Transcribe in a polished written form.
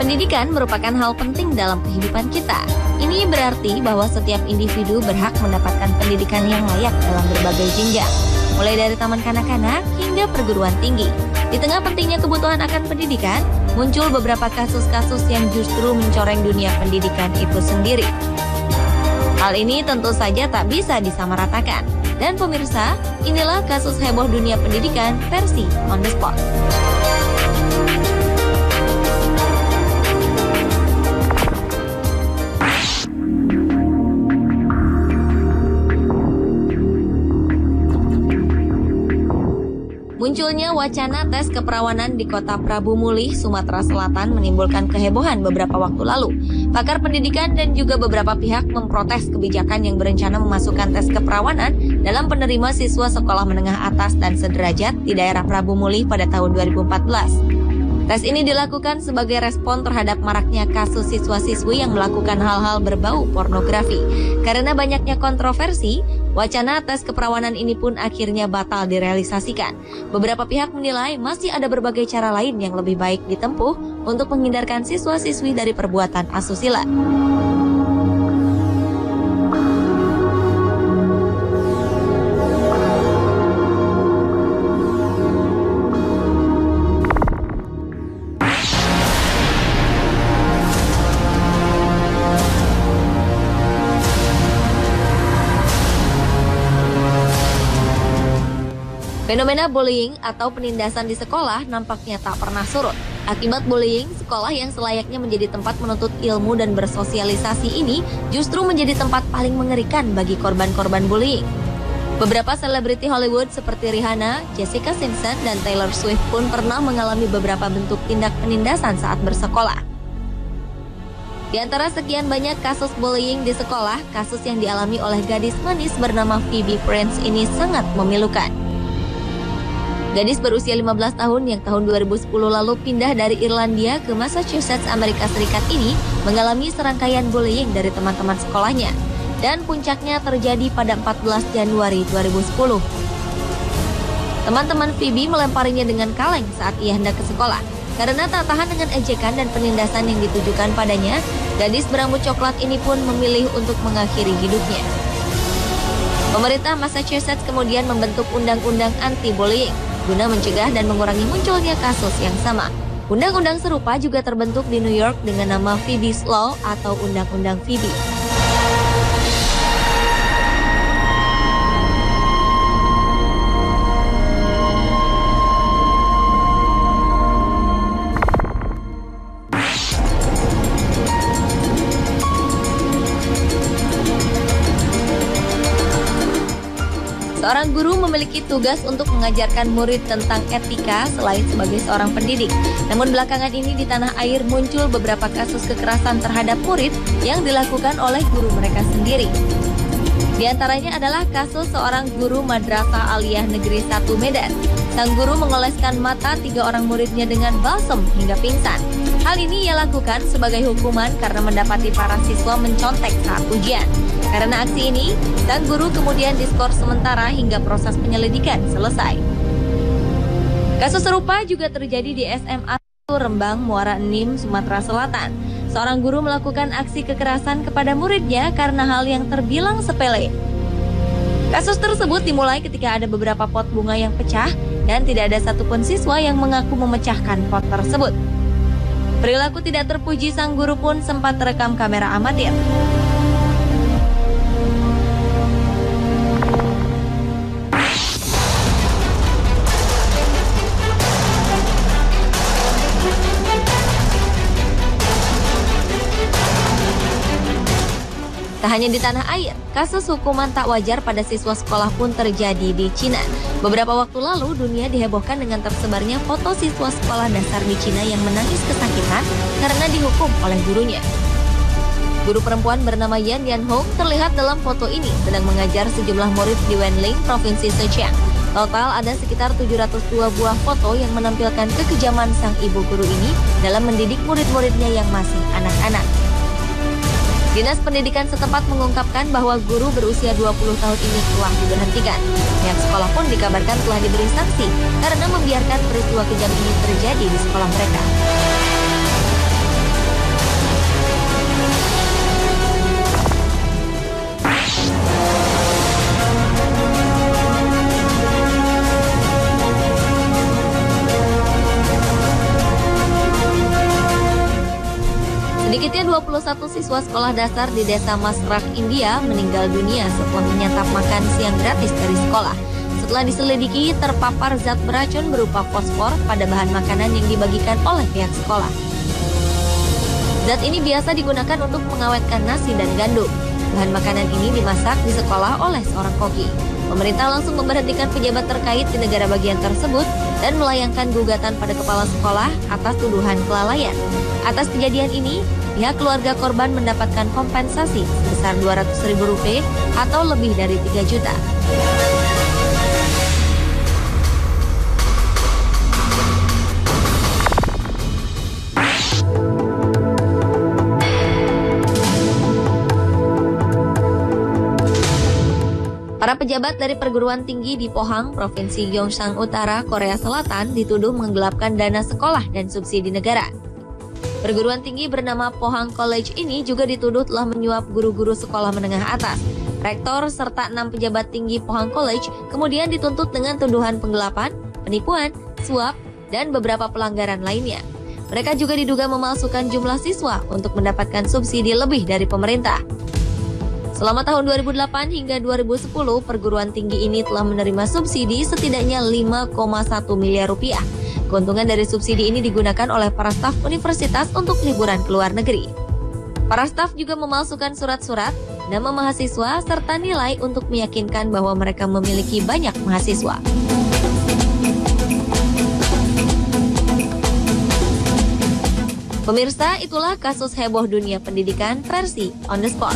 Pendidikan merupakan hal penting dalam kehidupan kita. Ini berarti bahwa setiap individu berhak mendapatkan pendidikan yang layak dalam berbagai jenjang, mulai dari taman kanak-kanak hingga perguruan tinggi. Di tengah pentingnya kebutuhan akan pendidikan, muncul beberapa kasus-kasus yang justru mencoreng dunia pendidikan itu sendiri. Hal ini tentu saja tak bisa disamaratakan. Dan pemirsa, inilah kasus heboh dunia pendidikan versi On The Spot. Munculnya wacana tes keperawanan di kota Prabu Mulih, Sumatera Selatan menimbulkan kehebohan beberapa waktu lalu. Pakar pendidikan dan juga beberapa pihak memprotes kebijakan yang berencana memasukkan tes keperawanan dalam penerima siswa sekolah menengah atas dan sederajat di daerah Prabu Mulih pada tahun 2014. Tes ini dilakukan sebagai respon terhadap maraknya kasus siswa-siswi yang melakukan hal-hal berbau pornografi. Karena banyaknya kontroversi, wacana tes keperawanan ini pun akhirnya batal direalisasikan. Beberapa pihak menilai masih ada berbagai cara lain yang lebih baik ditempuh untuk menghindarkan siswa-siswi dari perbuatan asusila. Fenomena bullying atau penindasan di sekolah nampaknya tak pernah surut. Akibat bullying, sekolah yang selayaknya menjadi tempat menuntut ilmu dan bersosialisasi ini justru menjadi tempat paling mengerikan bagi korban-korban bullying. Beberapa selebriti Hollywood seperti Rihanna, Jessica Simpson, dan Taylor Swift pun pernah mengalami beberapa bentuk tindak penindasan saat bersekolah. Di antara sekian banyak kasus bullying di sekolah, kasus yang dialami oleh gadis manis bernama Phoebe Prince ini sangat memilukan. Gadis berusia 15 tahun yang tahun 2010 lalu pindah dari Irlandia ke Massachusetts, Amerika Serikat ini mengalami serangkaian bullying dari teman-teman sekolahnya. Dan puncaknya terjadi pada 14 Januari 2010. Teman-teman Phoebe melemparinya dengan kaleng saat ia hendak ke sekolah. Karena tak tahan dengan ejekan dan penindasan yang ditujukan padanya, gadis berambut coklat ini pun memilih untuk mengakhiri hidupnya. Pemerintah Massachusetts kemudian membentuk undang-undang anti-bullying guna mencegah dan mengurangi munculnya kasus yang sama. Undang-undang serupa juga terbentuk di New York dengan nama Phoebe's Law atau Undang-Undang Phoebe. Seorang guru memiliki tugas untuk mengajarkan murid tentang etika selain sebagai seorang pendidik. Namun belakangan ini di tanah air muncul beberapa kasus kekerasan terhadap murid yang dilakukan oleh guru mereka sendiri. Di antaranya adalah kasus seorang guru Madrasah Aliyah Negeri 1 Medan. Sang guru mengoleskan mata 3 orang muridnya dengan balsem hingga pingsan. Hal ini ia lakukan sebagai hukuman karena mendapati para siswa mencontek saat ujian. Karena aksi ini, sang guru kemudian diskors sementara hingga proses penyelidikan selesai. Kasus serupa juga terjadi di SMA Rembang, Muara Enim, Sumatera Selatan. Seorang guru melakukan aksi kekerasan kepada muridnya karena hal yang terbilang sepele. Kasus tersebut dimulai ketika ada beberapa pot bunga yang pecah dan tidak ada satupun siswa yang mengaku memecahkan pot tersebut. Perilaku tidak terpuji sang guru pun sempat terekam kamera amatir. Tak hanya di tanah air, kasus hukuman tak wajar pada siswa sekolah pun terjadi di Cina. Beberapa waktu lalu, dunia dihebohkan dengan tersebarnya foto siswa sekolah dasar di Cina yang menangis kesakitan karena dihukum oleh gurunya. Guru perempuan bernama Yan Yanhong terlihat dalam foto ini sedang mengajar sejumlah murid di Wenling, Provinsi Zhejiang. Total ada sekitar 702 buah foto yang menampilkan kekejaman sang ibu guru ini dalam mendidik murid-muridnya yang masih anak-anak. Dinas Pendidikan setempat mengungkapkan bahwa guru berusia 20 tahun ini telah diberhentikan. Pihak sekolah pun dikabarkan telah diberi sanksi karena membiarkan peristiwa kejam ini terjadi di sekolah mereka. Sedikitnya 21 siswa sekolah dasar di desa Masrah, India meninggal dunia setelah menyantap makan siang gratis dari sekolah. Setelah diselidiki, terpapar zat beracun berupa fosfor pada bahan makanan yang dibagikan oleh pihak sekolah. Zat ini biasa digunakan untuk mengawetkan nasi dan gandum. Bahan makanan ini dimasak di sekolah oleh seorang koki. Pemerintah langsung memberhentikan pejabat terkait di negara bagian tersebut dan melayangkan gugatan pada kepala sekolah atas tuduhan kelalaian. Atas kejadian ini, pihak keluarga korban mendapatkan kompensasi sebesar Rp200.000 atau lebih dari 3 juta. Para pejabat dari perguruan tinggi di Pohang, Provinsi Gyeongsang Utara, Korea Selatan dituduh menggelapkan dana sekolah dan subsidi negara. Perguruan tinggi bernama Pohang College ini juga dituduh telah menyuap guru-guru sekolah menengah atas. Rektor serta 6 pejabat tinggi Pohang College kemudian dituntut dengan tuduhan penggelapan, penipuan, suap, dan beberapa pelanggaran lainnya. Mereka juga diduga memalsukan jumlah siswa untuk mendapatkan subsidi lebih dari pemerintah. Selama tahun 2008 hingga 2010, perguruan tinggi ini telah menerima subsidi setidaknya 5,1 miliar rupiah. Keuntungan dari subsidi ini digunakan oleh para staf universitas untuk liburan ke luar negeri. Para staf juga memalsukan surat-surat, nama mahasiswa, serta nilai untuk meyakinkan bahwa mereka memiliki banyak mahasiswa. Pemirsa, itulah kasus heboh dunia pendidikan versi On The Spot.